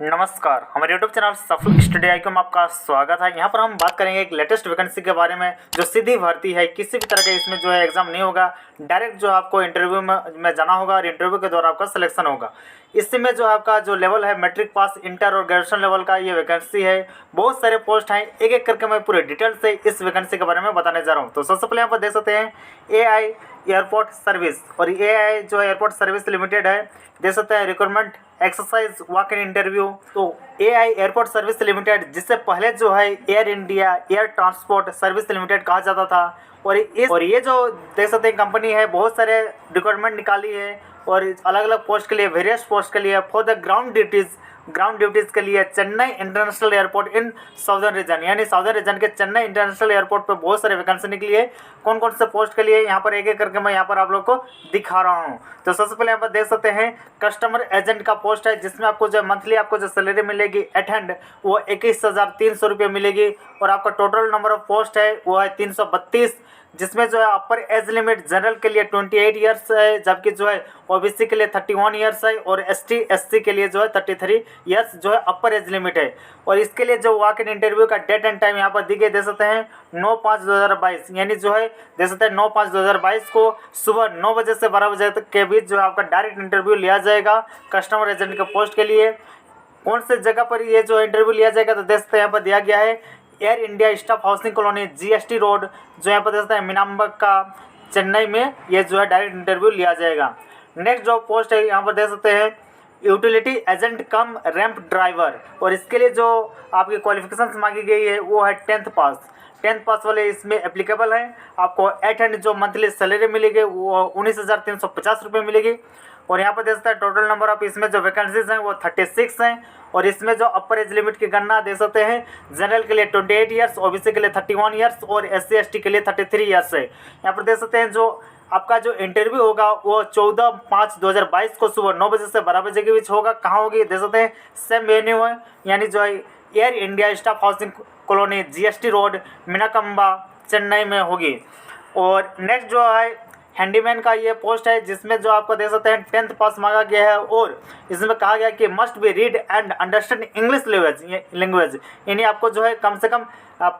नमस्कार, हमारे YouTube channel सफल स्टडी आई में आपका स्वागत है। यहाँ पर हम बात करेंगे एक लेटेस्ट वैकेंसी के बारे में जो सीधी भर्ती है। किसी भी तरह का इसमें जो है एग्जाम नहीं होगा, डायरेक्ट जो आपको इंटरव्यू में जाना होगा और इंटरव्यू के द्वारा आपका सिलेक्शन होगा। इसमें जो आपका जो लेवल है मैट्रिक पास, इंटर और ग्रेजुएशन लेवल का ये वैकेंसी है। बहुत सारे पोस्ट हैं, एक एक करके मैं पूरे डिटेल से इस वैकेंसी के बारे में बताने जा रहा हूँ। तो सबसे पहले यहाँ पर देख सकते हैं AI एयरपोर्ट सर्विस, और AI जो है एयरपोर्ट सर्विस लिमिटेड है। देख सकते हैं requirement exercise walk in interview. तो AI एयरपोर्ट सर्विस लिमिटेड, जिससे पहले जो है Air India air transport service limited कहा जाता था, और ये जो देख सकते हैं कंपनी है, बहुत सारे रिक्वायरमेंट निकाली है और अलग अलग पोस्ट के लिए, वेरियस पोस्ट के लिए फॉर द ग्राउंड ड्यूटीज़ के लिए चेन्नई इंटरनेशनल एयरपोर्ट इन साउदर्न रीजन, यानी साउदर्न रीजन के चेन्नई इंटरनेशनल एयरपोर्ट पे बहुत सारे वैकेंसी निकली है। कौन कौन से पोस्ट के लिए यहाँ पर एक एक करके मैं यहाँ पर आप लोग को दिखा रहा हूँ। तो सबसे पहले यहाँ पर देख सकते हैं कस्टमर एजेंट का पोस्ट है, जिसमें आपको जो मंथली आपको जो सैलरी मिलेगी एट हैंड वो 21,300 रुपये मिलेगी। और आपका टोटल नंबर ऑफ पोस्ट है वो है 332, जिसमें जो है अपर एज लिमिट जनरल के लिए 28 ईयर्स है, जबकि जो है OBC के लिए 31 ईयर्स है, और ST/SC के लिए जो है 33 ईयर्स जो है अपर एज लिमिट है। और इसके लिए जो वॉक इन इंटरव्यू का डेट एंड टाइम यहाँ पर दी गई, दे सकते हैं 9/5/2022, यानी जो है दे सकते हैं 9/5/2022 को सुबह 9 बजे से 12 बजे तक के बीच जो है आपका डायरेक्ट इंटरव्यू लिया जाएगा कस्टमर एजेंट के पोस्ट के लिए। कौन से जगह पर ये जो इंटरव्यू लिया जाएगा, तो देख सकते हैं यहाँ पर दिया गया है Air India staff housing colony GST road, जो यहाँ पर देख सकते हैं मीनाम्बक का चेन्नई में ये जो है डायरेक्ट इंटरव्यू लिया जाएगा। नेक्स्ट जो पोस्ट है यहाँ पर देख सकते हैं utility agent cum ramp driver, और इसके लिए जो आपकी क्वालिफिकेशन मांगी गई है वो है 10th पास वाले इसमें एप्लीकेबल हैं। आपको एट हैंड जो मंथली सैलरी मिलेगी वो 19,350 रुपये मिलेगी। और यहाँ पर देख सकते हैं टोटल नंबर ऑफ इसमें जो वैकेंसीज हैं वो 36 हैं। और इसमें जो अपर एज लिमिट की गणना दे सकते हैं, जनरल के लिए 28 ईयर्स, OBC के लिए 31 ईयर्स और SC/ST के लिए 33 ईयर्स है। यहाँ पर देख सकते हैं जो आपका जो इंटरव्यू होगा वो 14/5/2022 को सुबह 9 बजे से 12 बजे के बीच होगा। कहाँ होगी, देख सकते हैं सेम वेन्यू है, यानी जो है Air India staff housing colony GST road Meenambakkam Chennai में होगी। और नेक्स्ट जो है हैंडीमैन का ये पोस्ट है, जिसमें जो आपको देख सकते हैं 10th पास मांगा गया है। और इसमें कहा गया कि must be read and understand English language, यानी आपको जो है कम से कम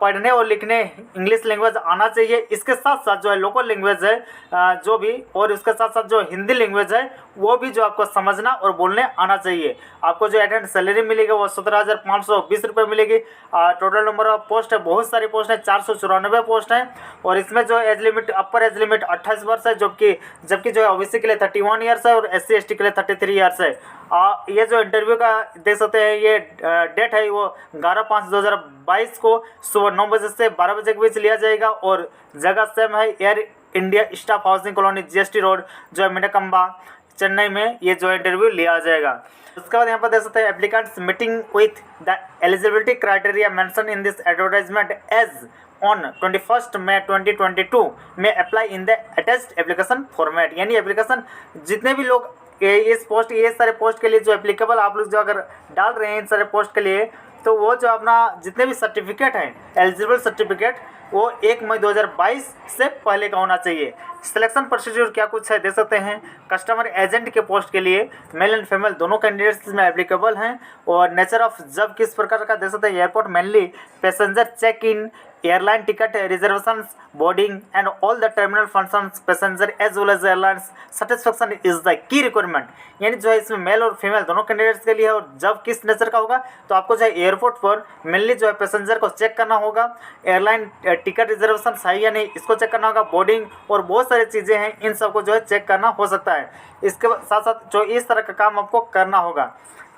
पढ़ने और लिखने इंग्लिश लैंग्वेज आना चाहिए। इसके साथ साथ जो है लोकल लैंग्वेज है जो भी, और उसके साथ साथ जो हिंदी लैंग्वेज है वो भी जो आपको समझना और बोलने आना चाहिए। आपको जो एटेंड सैलरी मिलेगी वो 17,520 रुपये मिलेगी। टोटल नंबर ऑफ पोस्ट है, बहुत सारी पोस्ट है, 494 पोस्ट हैं। और इसमें जो एज लिमिट, अपर एज लिमिट 28 वर्ष है, जबकि जो है OBC के लिए 31 ईयर्स है और SC/ST के लिए 33 ईयर्स है। ये जो इंटरव्यू का देख सकते हैं ये डेट है वो 11/5/2022 को सुबह 9 बजे से 12 बजे के बीच लिया जाएगा। और जगह सेम है Air India staff housing colony GST road जो है मीनाकंबा चेन्नई में ये जो इंटरव्यू लिया जाएगा। उसके बाद यहाँ पर देख सकते हैं applicants meeting with the eligibility criteria mention in this advertisement as on 21 May 2022 में apply in the attached application format, यानी एप्लीकेशन जितने भी लोग ये सारे पोस्ट के लिए जो एप्लीकेबल आप लोग जो अगर डाल रहे हैं इन सारे पोस्ट के लिए, तो वो जो अपना जितने भी सर्टिफिकेट हैं एलिजिबल सर्टिफिकेट वो 1 मई 2022 से पहले का होना चाहिए। सिलेक्शन प्रोसीजर क्या कुछ है देख सकते हैं। कस्टमर एजेंट के पोस्ट के लिए मेल एंड फीमेल दोनों कैंडिडेट्स में एप्लीकेबल हैं। और नेचर ऑफ जब किस प्रकार का देख सकते हैं, airport mainly passenger check in, airline ticket reservations, boarding and all the terminal functions passenger as well as airlines satisfaction is the key requirement, यानी जो है इसमें मेल और फीमेल दोनों कैंडिडेट्स के लिए। और जब किस नेचर का होगा, तो आपको जो है एयरपोर्ट पर मेनली जो है पैसेंजर को चेक करना होगा, एयरलाइन टिकट रिजर्वेशन सही या नहीं इसको चेक करना होगा, बोर्डिंग और बहुत सारी चीज़ें हैं, इन सबको जो है चेक करना हो सकता है। इसके साथ साथ जो इस तरह का काम आपको करना होगा।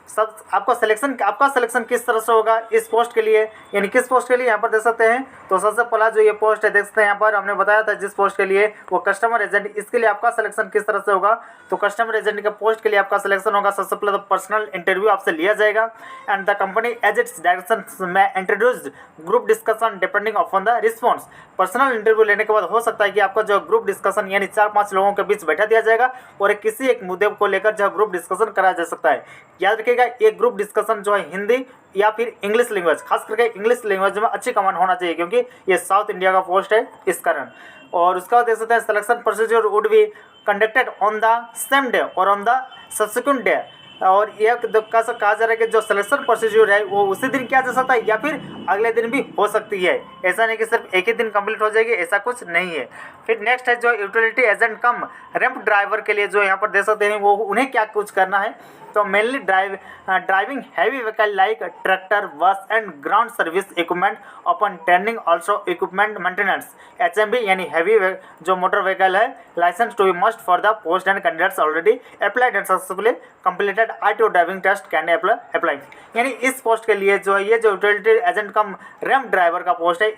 सब आपका सिलेक्शन किस तरह से होगा इस पोस्ट के लिए, यानी किस पोस्ट के लिए यहाँ पर देख सकते हैं। तो सबसे पहला जो ये पोस्ट है देख सकते हैं यहाँ पर हमने बताया था जिस पोस्ट के लिए वो कस्टमर एजेंट, इसके लिए आपका सिलेक्शन किस तरह से होगा। तो कस्टमर एजेंट के पोस्ट के लिए आपका सिलेक्शन होगा, सबसे पहले तो पर्सनल इंटरव्यू आपसे लिया जाएगा and the company as its direction में introduced group discussion depending upon the response. Personal interview लेने के बाद हो सकता है कि आपका जो ग्रुप डिस्कशन यानी 4-5 लोगों के बीच बैठा दिया जाएगा और किसी एक मुद्दे को लेकर जो ग्रुप डिस्कशन कराया जा सकता है। याद रखिएगा ये ग्रुप डिस्कशन जो है हिंदी या फिर इंग्लिश लैंग्वेज, खास करके इंग्लिश लैंग्वेज में अच्छी कमांड होना चाहिए क्योंकि ये साउथ इंडिया का पोस्ट है इस कारण। और उसका देख सकते हैं selection procedure would be conducted on the same day और ऑन द सब्सिक्वेंट डे और ये कहा जा रहा है कि जो सिलेक्शन प्रोसीजर है वो उसी दिन किया जा सकता है या फिर अगले दिन भी हो सकती है। ऐसा नहीं कि सिर्फ एक ही दिन कंप्लीट हो जाएगी, ऐसा कुछ नहीं है। फिर नेक्स्ट है जो utility agent cum ramp driver के लिए जो यहाँ पर दे सकते हैं, वो उन्हें क्या कुछ करना है। तो mainly driving heavy vehicle like tractor, bus and ground service equipment upon turning also equipment maintenance HMV यानी हैवी जो मोटर व्हीकल है license to be must for the post and candidates already applied and successfully completed RTO driving test can apply. यानी इस post के लिए जो है ये जो utility agent cum ramp driver का पोस्ट है,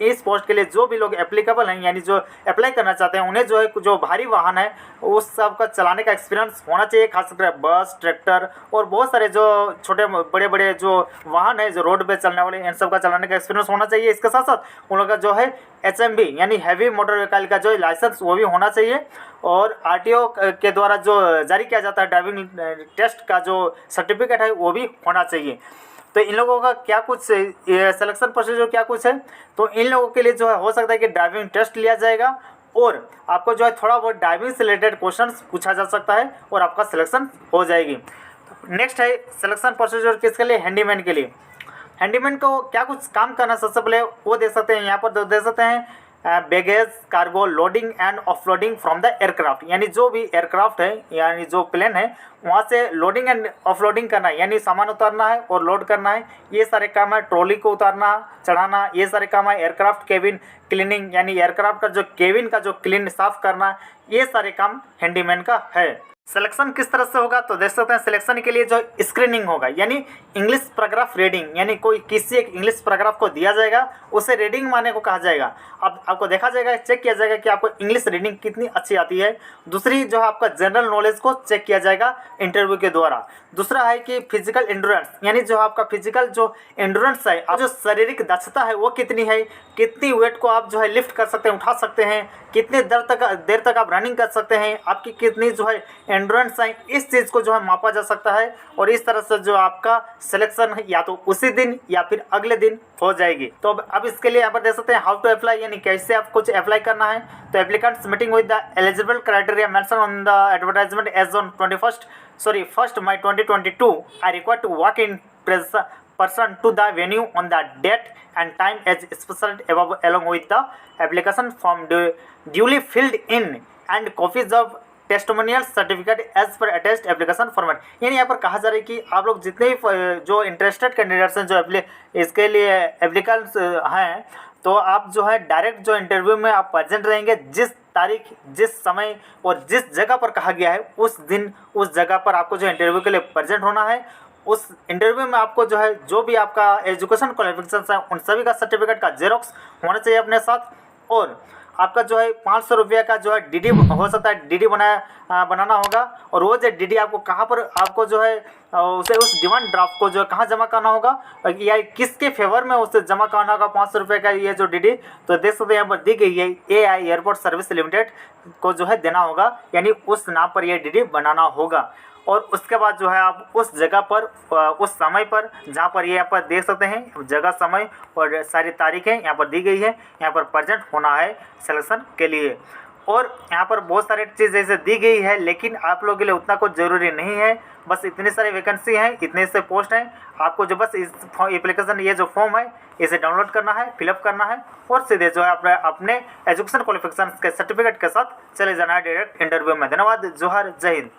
इस पोस्ट के लिए जो भी लोग एप्लीकेबल हैं यानी जो अप्लाई करना चाहते हैं उन्हें जो है जो भारी वाहन है उस सब का चलाने का एक्सपीरियंस होना चाहिए, खासकर बस, ट्रैक्टर और बहुत सारे जो छोटे बड़े बड़े जो वाहन है जो रोड पे चलने वाले इन सब का चलाने का एक्सपीरियंस होना चाहिए। इसके साथ साथ उन लोगों का जो है HMV यानी हैवी मोटर व्हीकल का जो लाइसेंस वो भी होना चाहिए और RTO के द्वारा जो जारी किया जाता है ड्राइविंग टेस्ट का जो सर्टिफिकेट है वो भी होना चाहिए। तो इन लोगों का क्या कुछ सिलेक्शन प्रोसीजर क्या कुछ है, तो इन लोगों के लिए जो है हो सकता है कि ड्राइविंग टेस्ट लिया जाएगा और आपको जो है थोड़ा बहुत ड्राइविंग से रिलेटेड क्वेश्चंस पूछा जा सकता है और आपका सिलेक्शन हो जाएगी। नेक्स्ट है सिलेक्शन प्रोसीजर किसके लिए, हैंडीमैन के लिए। हैंडीमैन को क्या कुछ काम करना सबसे पहले वो दे सकते हैं, यहाँ पर दे सकते हैं baggage cargo loading and offloading from the aircraft, यानी जो भी एयरक्राफ्ट है यानी जो प्लेन है वहाँ से लोडिंग एंड ऑफलोडिंग करना है, यानी सामान उतारना है और लोड करना है, ये सारे काम है। ट्रॉली को उतारना चढ़ाना ये सारे काम है। एयरक्राफ्ट केबिन क्लीनिंग यानी एयरक्राफ्ट का जो केबिन का जो क्लीन साफ करना ये सारे काम हैंडीमैन का है। सिलेक्शन किस तरह से होगा, तो देख सकते हैं सिलेक्शन के लिए जो स्क्रीनिंग होगा यानी इंग्लिश पैराग्राफ रीडिंग, यानी कोई किसी एक इंग्लिश पैराग्राफ को दिया जाएगा उसे रीडिंग मारने को कहा जाएगा। अब आपको देखा जाएगा, चेक किया जाएगा कि आपको इंग्लिश रीडिंग कितनी अच्छी आती है। दूसरी जो है आपका जनरल नॉलेज को चेक किया जाएगा इंटरव्यू के द्वारा। दूसरा है कि फिजिकल एंड्योरेंस यानी जो आपका फिजिकल जो एंड्योरेंस है, जो शारीरिक दक्षता है वो कितनी है, कितनी वेट को आप जो है लिफ्ट कर सकते हैं, उठा सकते हैं, कितने देर तक आप रनिंग कर सकते हैं, आपकी कितनी जो है एंड्योरेंस है, इस चीज़ को जो है मापा जा सकता है। और इस तरह से जो आपका सिलेक्शन है या तो उसी दिन या फिर अगले दिन हो जाएगी। तो अब इसके लिए यहाँ पर देख सकते हैं हाउ टू अप्लाई, यानी कैसे आप कुछ अप्लाई करना है। तो applicants meeting with the eligible criteria mention on the advertisement as on 1st May 2022 are required to walk in person to the venue on the date and time as specified above along with the application form duly filled in and copies of testimonial certificate as per attached application format. यानी यहाँ पर कहा जा रहा है कि आप लोग जितने भी जो इंटरेस्टेड कैंडिडेट्स हैं जो इसके लिए एप्लीकेंट्स हैं, तो आप जो है डायरेक्ट जो इंटरव्यू में आप प्रेजेंट रहेंगे, जिस तारीख जिस समय और जिस जगह पर कहा गया है उस दिन उस जगह पर आपको जो इंटरव्यू के लिए प्रेजेंट होना है। उस इंटरव्यू में आपको जो है जो भी आपका एजुकेशन क्वालिफिकेशन है उन सभी का सर्टिफिकेट का जेरोक्स होना चाहिए अपने साथ। और आपका जो है 500 रुपये का जो है DD हो सकता है, DD बनाना होगा। और वो जो DD आपको कहाँ पर आपको जो है उसे उस डिमांड ड्राफ्ट को जो है कहाँ जमा करना होगा या किसके फेवर में उसे जमा करना होगा 500 रुपये का ये जो DD। तो देख सकते हैं यहाँ पर दी गई है AI एयरपोर्ट सर्विस लिमिटेड को जो है देना होगा, यानी उस नाम पर यह DD बनाना होगा। और उसके बाद जो है आप उस जगह पर उस समय पर जहाँ पर ये यहाँ पर देख सकते हैं जगह समय और सारी तारीखें यहाँ पर दी गई है, यहाँ पर प्रेजेंट होना है सिलेक्शन के लिए। और यहाँ पर बहुत सारी चीज़ जैसे दी गई है, लेकिन आप लोगों के लिए उतना कुछ ज़रूरी नहीं है। बस इतनी सारी वैकेंसी हैं, इतने से पोस्ट हैं, आपको जो बस इस एप्लीकेशन ये जो फॉर्म है इसे डाउनलोड करना है, फिलअप करना है और सीधे जो है अपने एजुकेशन क्वालिफिकेशन के सर्टिफिकेट के साथ चले जाना है डायरेक्ट इंटरव्यू में। धन्यवाद, जोहार, जय हिंद।